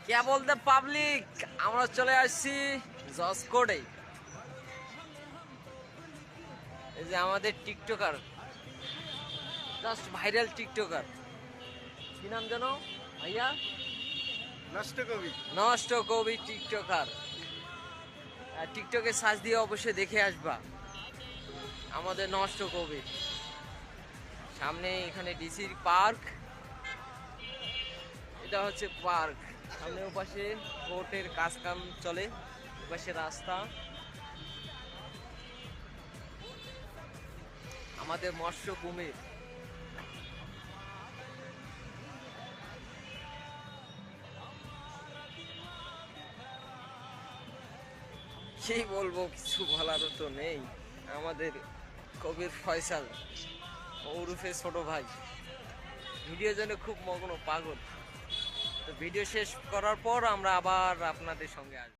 কে বলতে পাবলিক, আমরা চলে আসছি জসকোডে। এই যে আমাদের টিকটকার, জাস্ট ভাইরাল টিকটকার, কি নাম জানো ভাইয়া? নষ্ট কবি। নষ্ট কবি টিকটকার। টিকটকে সার্চ দিয়ে অবশ্যই দেখে আসবা আমাদের নষ্ট কবি। সামনে এখানে ডিসির পার্ক, এটা হচ্ছে পার্ক। সামনে ওপাশে কোর্টের কাজ কাম চলে, ওপাশে রাস্তা। আমাদের মৎস্য কুমির। কি বলবো, কিছু বলারও তো নেই। আমাদের কবির ফয়সাল ওরফে ছোট ভাই ভিডিও জন্য খুব মগ্ন, পাগল। তো ভিডিও শেষ করার পর আমরা আবার আপনাদের সঙ্গে আসবো।